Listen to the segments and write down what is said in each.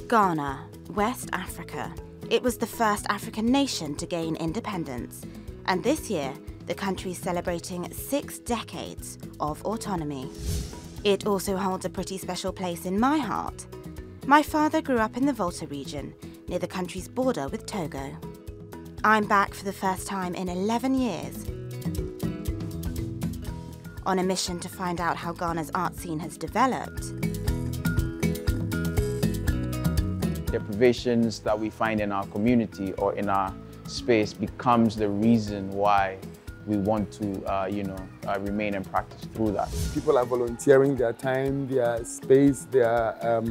Ghana, West Africa. It was the first African nation to gain independence, and this year, the country is celebrating 6 decades of autonomy. It also holds a pretty special place in my heart. My father grew up in the Volta region, near the country's border with Togo. I'm back for the first time in 11 years, on a mission to find out how Ghana's art scene has developed. Deprivations that we find in our community or in our space becomes the reason why we want to, remain and practice through that. People are volunteering their time, their space, their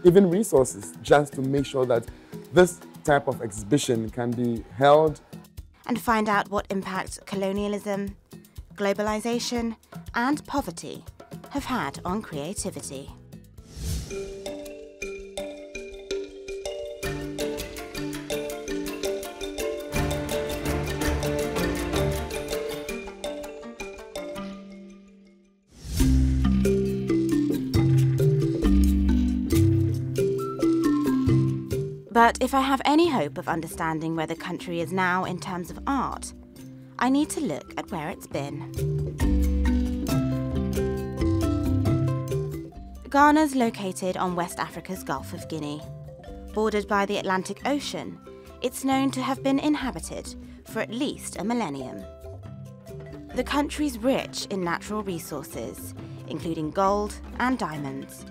even resources just to make sure that this type of exhibition can be held. And find out what impact colonialism, globalization, and poverty have had on creativity. But if I have any hope of understanding where the country is now in terms of art, I need to look at where it's been. Ghana's located on West Africa's Gulf of Guinea. Bordered by the Atlantic Ocean, it's known to have been inhabited for at least a millennium. The country's rich in natural resources, including gold and diamonds.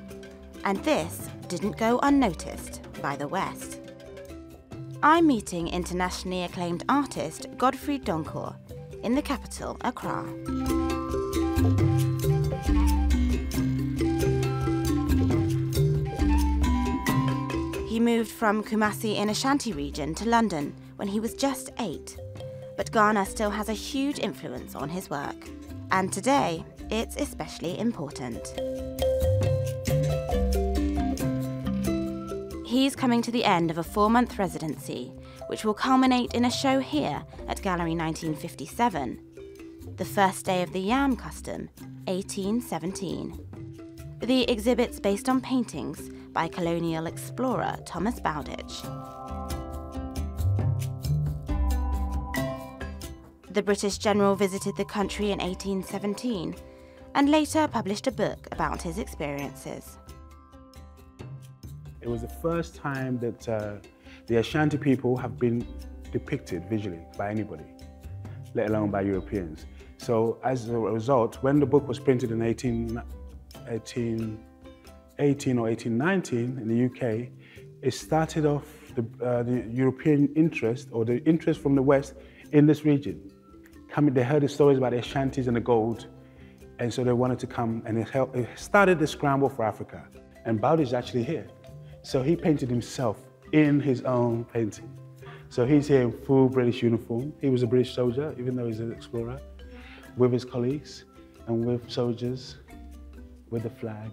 And this didn't go unnoticed by the West. I'm meeting internationally acclaimed artist Godfrey Doncourt in the capital, Accra. He moved from Kumasi in Ashanti region to London when he was just 8, but Ghana still has a huge influence on his work, and today it's especially important. He's coming to the end of a 4-month residency, which will culminate in a show here at Gallery 1957, the first day of the Yam custom, 1817. The exhibit's based on paintings by colonial explorer Thomas Bowditch. The British general visited the country in 1817 and later published a book about his experiences. It was the first time that the Ashanti people have been depicted visually by anybody, let alone by Europeans. So as a result, when the book was printed in 1818 or 1819 in the UK, it started off the European interest, or the interest from the West in this region. They heard the stories about the Ashantis and the gold, and so they wanted to come, and it started the scramble for Africa. And Bowditch is actually here. So he painted himself in his own painting. So he's here in full British uniform. He was a British soldier, even though he's an explorer, with his colleagues and with soldiers, with the flag.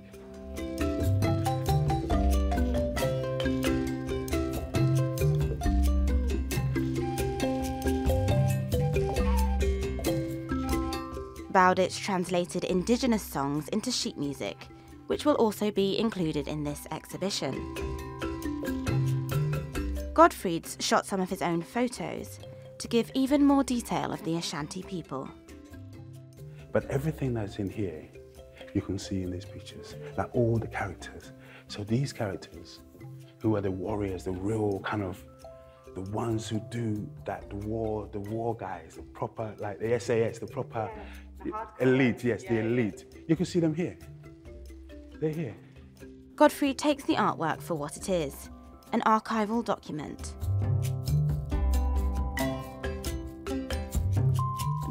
Bowditch translated indigenous songs into sheet music, which will also be included in this exhibition. Godfrey's shot some of his own photos to give even more detail of the Ashanti people. But everything that's in here, you can see in these pictures, like all the characters. So these characters, who are the warriors, the real kind of, the ones who do that, the war guys, the proper, like the SAS, the proper elite, yes, the elite. You can see them here. They're here. Godfrey takes the artwork for what it is, an archival document.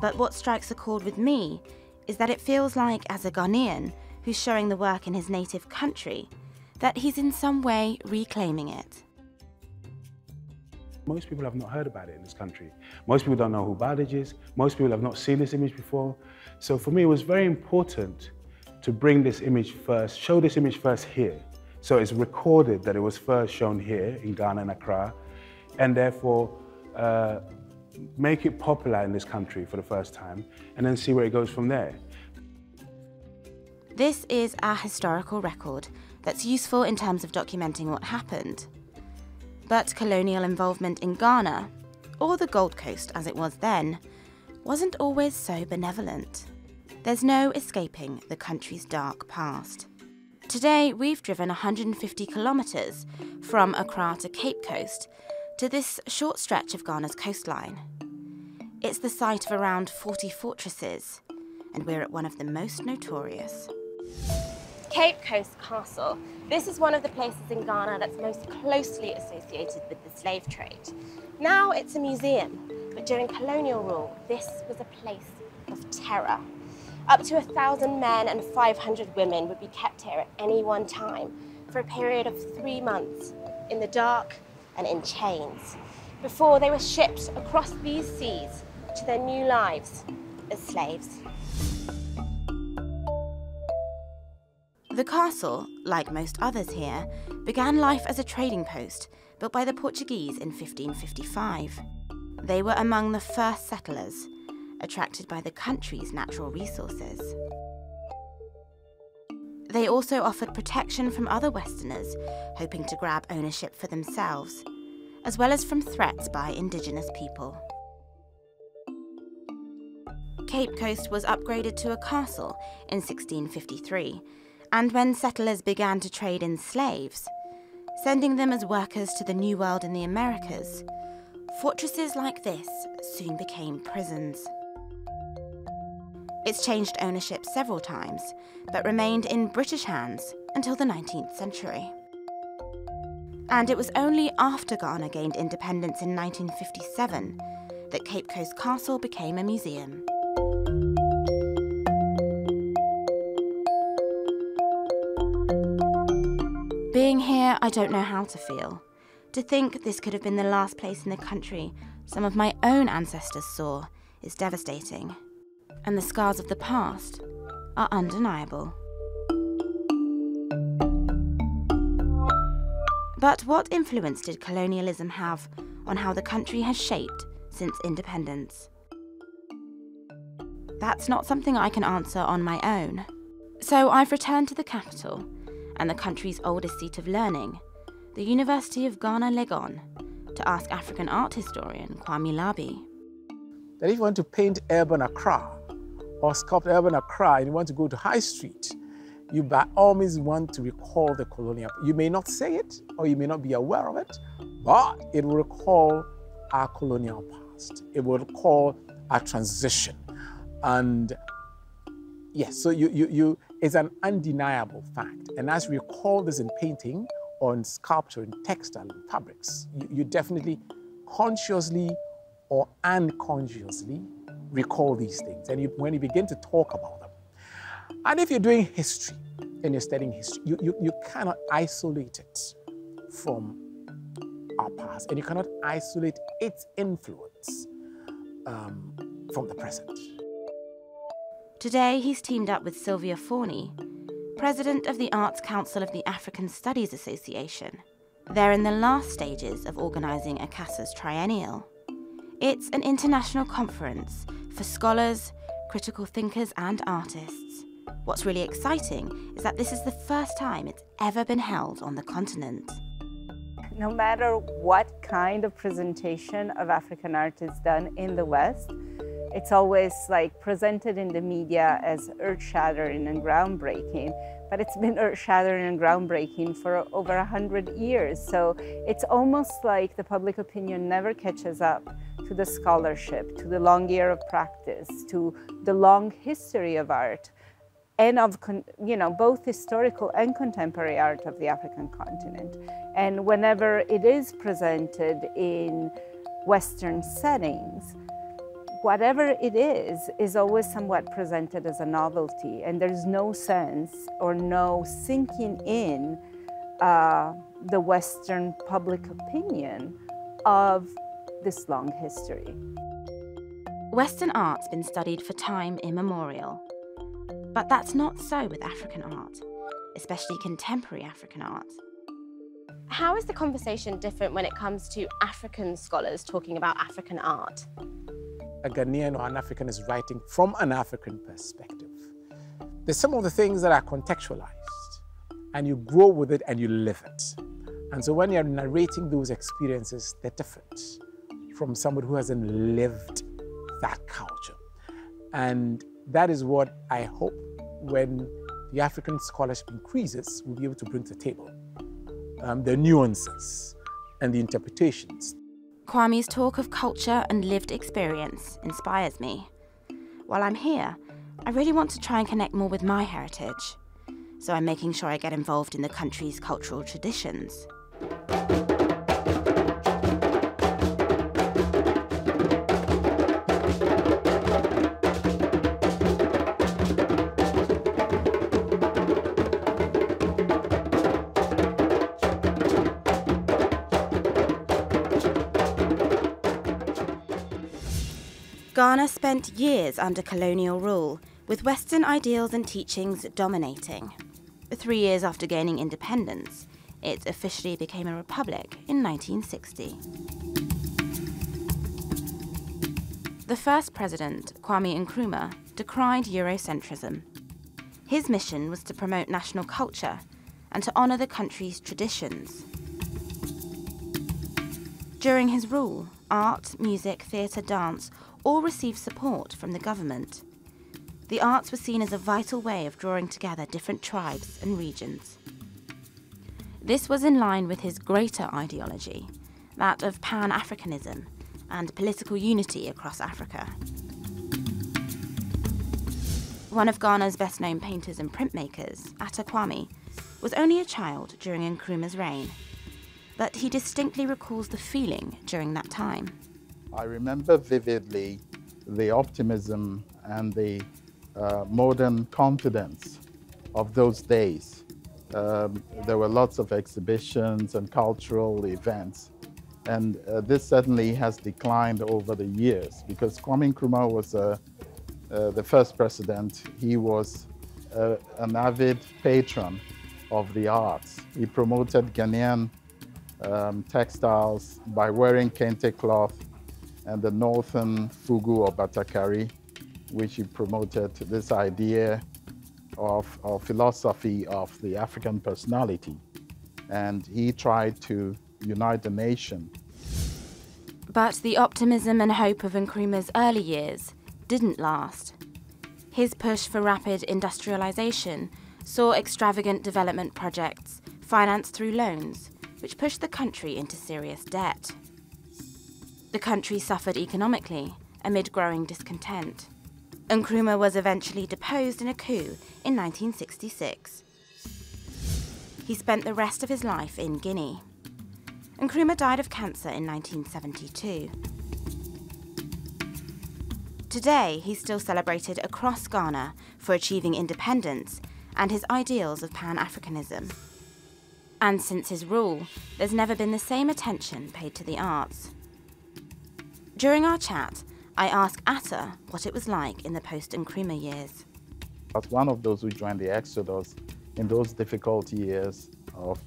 But what strikes a chord with me is that it feels like, as a Ghanaian who's showing the work in his native country, that he's in some way reclaiming it. Most people have not heard about it in this country. Most people don't know who Bowditch is. Most people have not seen this image before. So for me, it was very important to bring this image first, show this image first here. So it's recorded that it was first shown here in Ghana and Accra, and therefore make it popular in this country for the first time, and then see where it goes from there. This is our historical record that's useful in terms of documenting what happened. But colonial involvement in Ghana, or the Gold Coast as it was then, wasn't always so benevolent. There's no escaping the country's dark past. Today, we've driven 150 kilometres from Accra to Cape Coast to this short stretch of Ghana's coastline. It's the site of around 40 fortresses, and we're at one of the most notorious. Cape Coast Castle. This is one of the places in Ghana that's most closely associated with the slave trade. Now it's a museum, but during colonial rule, this was a place of terror. Up to 1,000 men and 500 women would be kept here at any one time for a period of 3 months, in the dark and in chains, before they were shipped across these seas to their new lives as slaves. The castle, like most others here, began life as a trading post built by the Portuguese in 1555. They were among the first settlers, attracted by the country's natural resources. They also offered protection from other Westerners hoping to grab ownership for themselves, as well as from threats by indigenous people. Cape Coast was upgraded to a castle in 1653, and when settlers began to trade in slaves, sending them as workers to the New World in the Americas, fortresses like this soon became prisons. It's changed ownership several times, but remained in British hands until the 19th century. And it was only after Ghana gained independence in 1957 that Cape Coast Castle became a museum. Being here, I don't know how to feel. To think this could have been the last place in the country some of my own ancestors saw is devastating. And the scars of the past are undeniable. But what influence did colonialism have on how the country has shaped since independence? That's not something I can answer on my own. So I've returned to the capital and the country's oldest seat of learning, the University of Ghana, Legon, to ask African art historian Kwame Nkrumah. That if you want to paint urban Accra or sculpt urban Accra and you want to go to High Street, you by all means want to recall the colonial. You may not say it or you may not be aware of it, but it will recall our colonial past. It will recall our transition. And yes, so it's an undeniable fact. And as we recall this in painting or in sculpture, in textile, in fabrics, you definitely consciously or unconsciously recall these things. And when you begin to talk about them, and if you're doing history and you're studying history, you cannot isolate it from our past, and you cannot isolate its influence from the present. Today, he's teamed up with Sylvia Forney, president of the Arts Council of the African Studies Association. They're in the last stages of organising ACASA's triennial. It's an international conference for scholars, critical thinkers and artists. What's really exciting is that this is the first time it's ever been held on the continent. No matter what kind of presentation of African art is done in the West, it's always like presented in the media as earth-shattering and groundbreaking, but it's been earth-shattering and groundbreaking for over 100 years. So it's almost like the public opinion never catches up to the scholarship, to the long year of practice, to the long history of art, and of both historical and contemporary art of the African continent. And whenever it is presented in Western settings, whatever it is always somewhat presented as a novelty, and there's no sense or no sinking in the Western public opinion of this long history. Western art's been studied for time immemorial, but that's not so with African art, especially contemporary African art. How is the conversation different when it comes to African scholars talking about African art? A Ghanaian or an African is writing from an African perspective. There's some of the things that are contextualized, and you grow with it and you live it. And so when you're narrating those experiences, they're different from somebody who hasn't lived that culture. And that is what I hope when the African scholarship increases, we'll be able to bring to the table. The nuances and the interpretations. Kwame's talk of culture and lived experience inspires me. While I'm here, I really want to try and connect more with my heritage. So I'm making sure I get involved in the country's cultural traditions. Ghana spent years under colonial rule, with Western ideals and teachings dominating. 3 years after gaining independence, it officially became a republic in 1960. The first president, Kwame Nkrumah, decried Eurocentrism. His mission was to promote national culture and to honour the country's traditions. During his rule, art, music, theatre, dance all received support from the government. The arts were seen as a vital way of drawing together different tribes and regions. This was in line with his greater ideology, that of Pan-Africanism and political unity across Africa. One of Ghana's best-known painters and printmakers, Atta Kwame, was only a child during Nkrumah's reign, but he distinctly recalls the feeling during that time. I remember vividly the optimism and the modern confidence of those days. There were lots of exhibitions and cultural events, and this certainly has declined over the years because Kwame Nkrumah was the first president. He was an avid patron of the arts. He promoted Ghanaian textiles by wearing kente cloth and the northern fugu or batakari, which he promoted this idea of philosophy of the African personality. And he tried to unite the nation. But the optimism and hope of Nkrumah's early years didn't last. His push for rapid industrialization saw extravagant development projects financed through loans, which pushed the country into serious debt. The country suffered economically amid growing discontent. Nkrumah was eventually deposed in a coup in 1966. He spent the rest of his life in Guinea. Nkrumah died of cancer in 1972. Today, he's still celebrated across Ghana for achieving independence and his ideals of Pan-Africanism. And since his rule, there's never been the same attention paid to the arts. During our chat, I asked Atta what it was like in the post-Nkrumah years. I was one of those who joined the Exodus in those difficult years of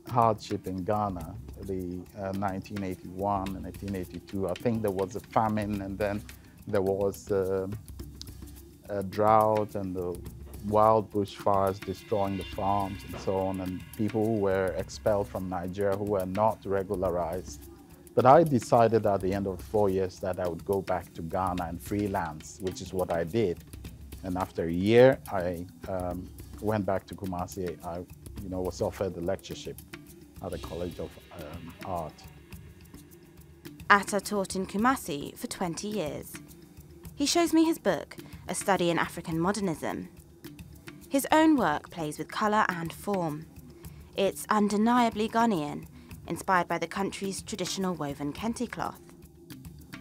hardship in Ghana, the 1981 and 1982. I think there was a famine, and then there was a drought and the wild bushfires destroying the farms and so on, and people who were expelled from Nigeria who were not regularized. But I decided at the end of 4 years that I would go back to Ghana and freelance, which is what I did. And after a year, I went back to Kumasi. I was offered the lectureship at the College of Art. Atta taught in Kumasi for 20 years. He shows me his book, A Study in African Modernism. His own work plays with colour and form. It's undeniably Ghanaian, inspired by the country's traditional woven kente cloth.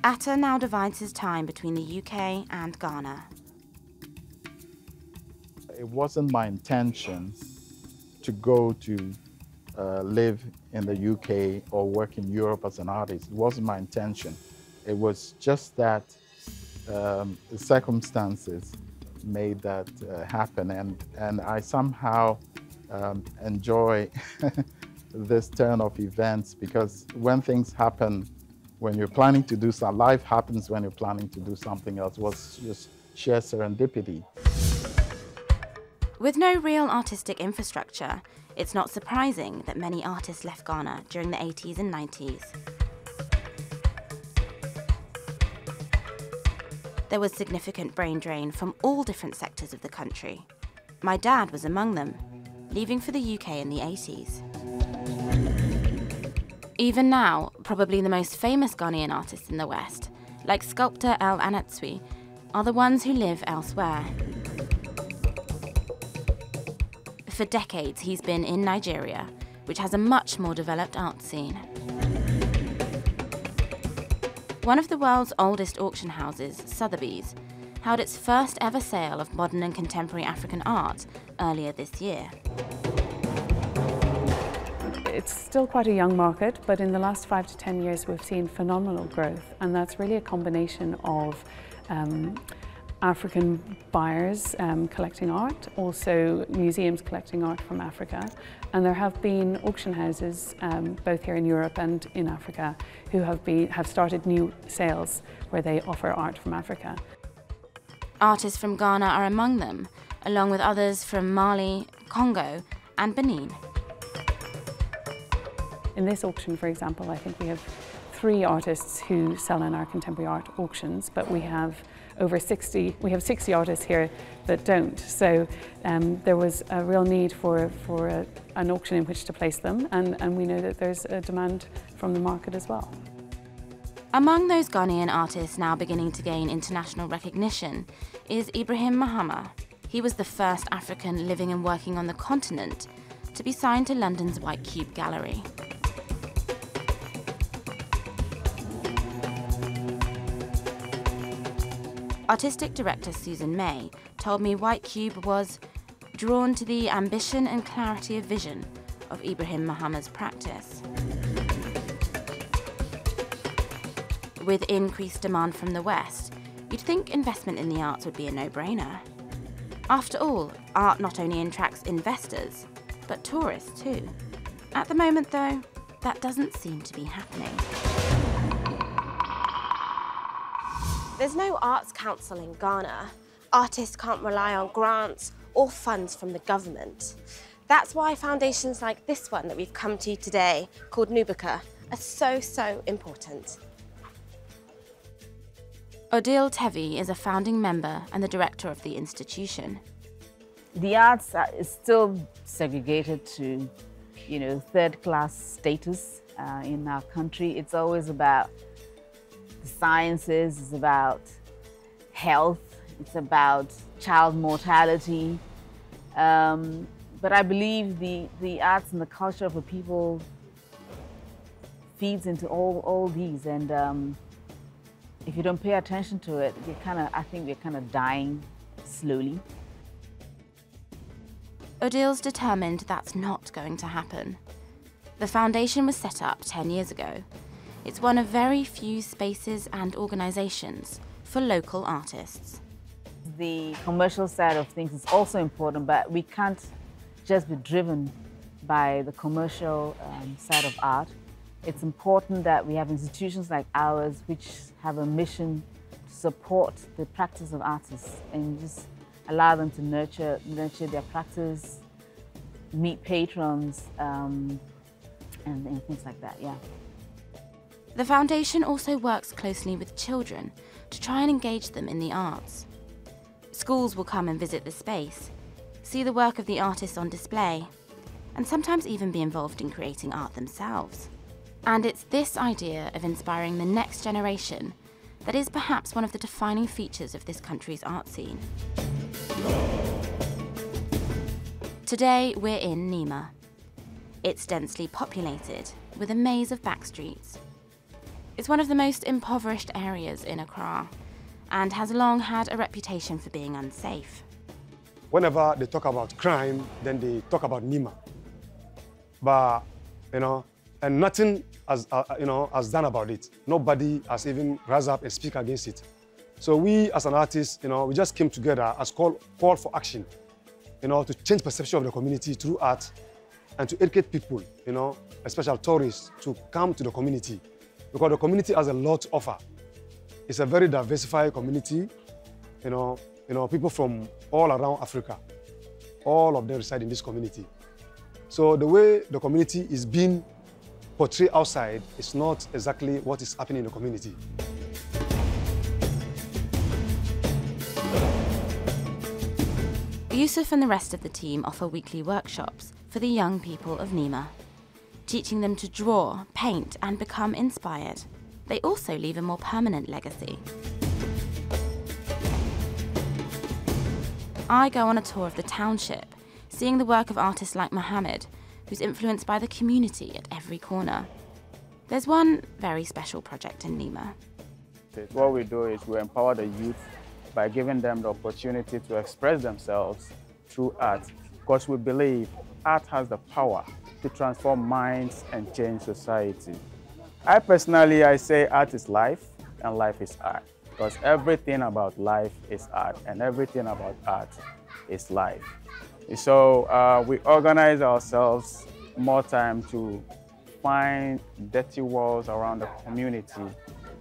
Atta now divides his time between the UK and Ghana. It wasn't my intention to go to live in the UK or work in Europe as an artist. It wasn't my intention. It was just that the circumstances made that happen, and I somehow enjoy this turn of events, because when things happen, when you're planning to do something, life happens when you're planning to do something else. It was just sheer serendipity. With no real artistic infrastructure, it's not surprising that many artists left Ghana during the 80s and 90s. There was significant brain drain from all different sectors of the country. My dad was among them, leaving for the UK in the 80s. Even now, probably the most famous Ghanaian artists in the West, like sculptor El Anatsui, are the ones who live elsewhere. For decades, he's been in Nigeria, which has a much more developed art scene. One of the world's oldest auction houses, Sotheby's, held its first ever sale of modern and contemporary African art earlier this year. It's still quite a young market, but in the last 5 to 10 years we've seen phenomenal growth, and that's really a combination of African buyers collecting art, also museums collecting art from Africa, and there have been auction houses both here in Europe and in Africa who have started new sales where they offer art from Africa. Artists from Ghana are among them, along with others from Mali, Congo, and Benin. In this auction, for example, I think we have 3 artists who sell in our contemporary art auctions, but we have over 60 artists here that don't. So there was a real need for an auction in which to place them, and we know that there's a demand from the market as well. Among those Ghanaian artists now beginning to gain international recognition is Ibrahim Mahama. He was the first African living and working on the continent to be signed to London's White Cube Gallery. Artistic director Susan May told me White Cube was drawn to the ambition and clarity of vision of Ibrahim Mahama's practice. With increased demand from the West, you'd think investment in the arts would be a no-brainer. After all, art not only attracts investors, but tourists too. At the moment, though, that doesn't seem to be happening. There's no Arts Council in Ghana. Artists can't rely on grants or funds from the government. That's why foundations like this one that we've come to today, called Nubica, are so important. Odile Tevi is a founding member and the director of the institution. The arts is still segregated to, third-class status in our country. It's always about the sciences, it's about health, it's about child mortality. But I believe the arts and the culture of a people feeds into all these, and if you don't pay attention to it, I think we're kind of dying slowly. Odile's determined that's not going to happen. The foundation was set up 10 years ago. It's one of very few spaces and organisations for local artists. The commercial side of things is also important, but we can't just be driven by the commercial side of art. It's important that we have institutions like ours which have a mission to support the practice of artists and just allow them to nurture their practice, meet patrons, and things like that, yeah. The foundation also works closely with children to try and engage them in the arts. Schools will come and visit the space, see the work of the artists on display, and sometimes even be involved in creating art themselves. And it's this idea of inspiring the next generation that is perhaps one of the defining features of this country's art scene. Today, we're in Nima. It's densely populated, with a maze of back streets. It's one of the most impoverished areas in Accra, and has long had a reputation for being unsafe. Whenever they talk about crime, then they talk about Nima. But, and nothing has done about it. Nobody has even rise up and speak against it. So we, as an artist, we just came together as call for action, to change perception of the community through art and to educate people, especially tourists, to come to the community. Because the community has a lot to offer. It's a very diversified community, people from all around Africa. all of them reside in this community. So the way the community is being portrayed outside is not exactly what is happening in the community. Yusuf and the rest of the team offer weekly workshops for the young people of Nima, teaching them to draw, paint, and become inspired. They also leave a more permanent legacy. I go on a tour of the township, seeing the work of artists like Mohammed, who's influenced by the community at every corner. There's one very special project in Nima. What we do is we empower the youth by giving them the opportunity to express themselves through art, because we believe art has the power to transform minds and change society. I say art is life and life is art, because everything about life is art and everything about art is life. So we organize ourselves more time to find dirty walls around the community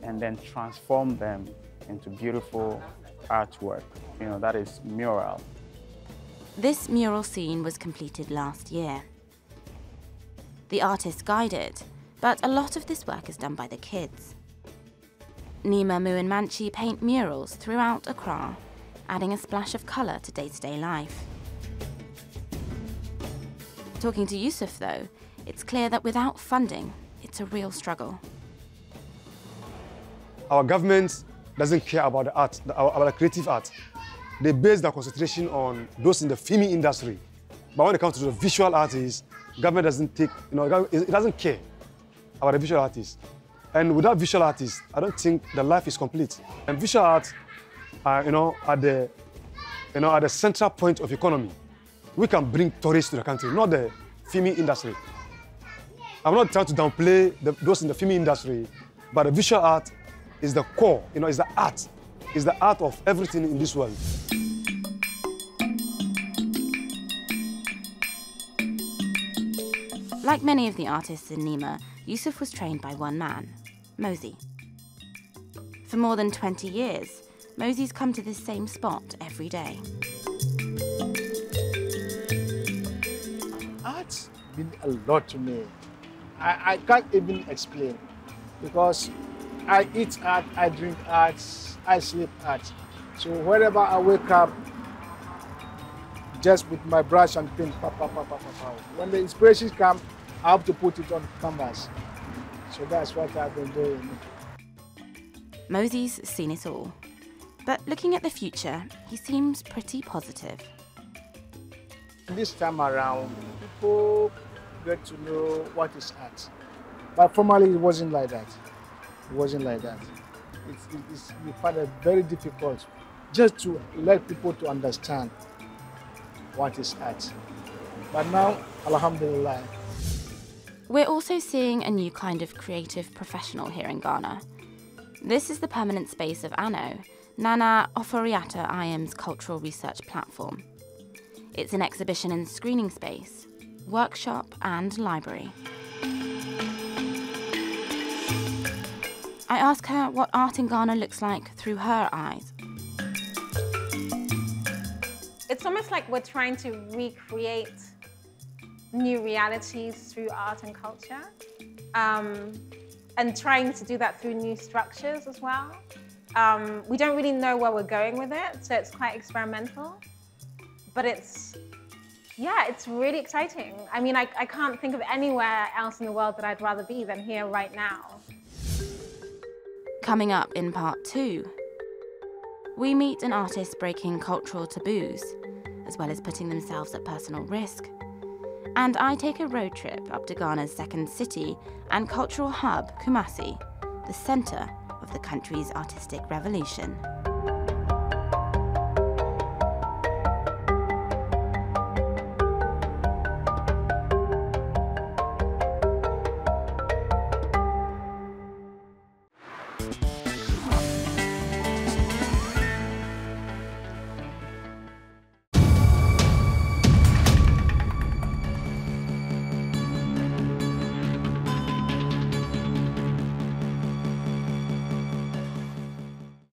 and then transform them into beautiful artwork. That is mural. This mural scene was completed last year. The artists guided, but a lot of this work is done by the kids. Nima, Mu and Manchi paint murals throughout Accra, adding a splash of colour to day-to-day life. Talking to Yusuf though, it's clear that without funding, it's a real struggle. Our government doesn't care about the art, about the creative art. They base their concentration on those in the film industry. But when it comes to the visual artists, government doesn't take, it doesn't care about the visual artists. And without visual artists, I don't think the life is complete. And visual art, at the central point of economy. We can bring tourists to the country, not the film industry. I'm not trying to downplay those in the film industry, but the visual art is the core, is the art. It's the art of everything in this world. Like many of the artists in Nima, Yusuf was trained by one man, Mosey. For more than 20 years, Mosey's come to this same spot every day. Art's means a lot to me. I can't even explain, because I eat art, I drink art, I sleep art. So whenever I wake up, just with my brush and paint, when the inspirations come, I have to put it on canvas. So that's what I've been doing. Mosey's seen it all. But looking at the future, he seems pretty positive. This time around, people get to know what is art. But formerly, it wasn't like that. It wasn't like that. We find it very difficult just to let people to understand what is art. But now, alhamdulillah. We're also seeing a new kind of creative professional here in Ghana. This is the permanent space of ANO, Nana Oforiatta IM's cultural research platform. It's an exhibition and screening space, workshop and library. I ask her what art in Ghana looks like through her eyes. It's almost like we're trying to recreate new realities through art and culture, and trying to do that through new structures as well. We don't really know where we're going with it, so it's quite experimental, but it's really exciting. I mean, I can't think of anywhere else in the world that I'd rather be than here right now. Coming up in part 2, we meet an artist breaking cultural taboos, as well as putting themselves at personal risk. And I take a road trip up to Ghana's second city and cultural hub, Kumasi, the centre of the country's artistic revolution.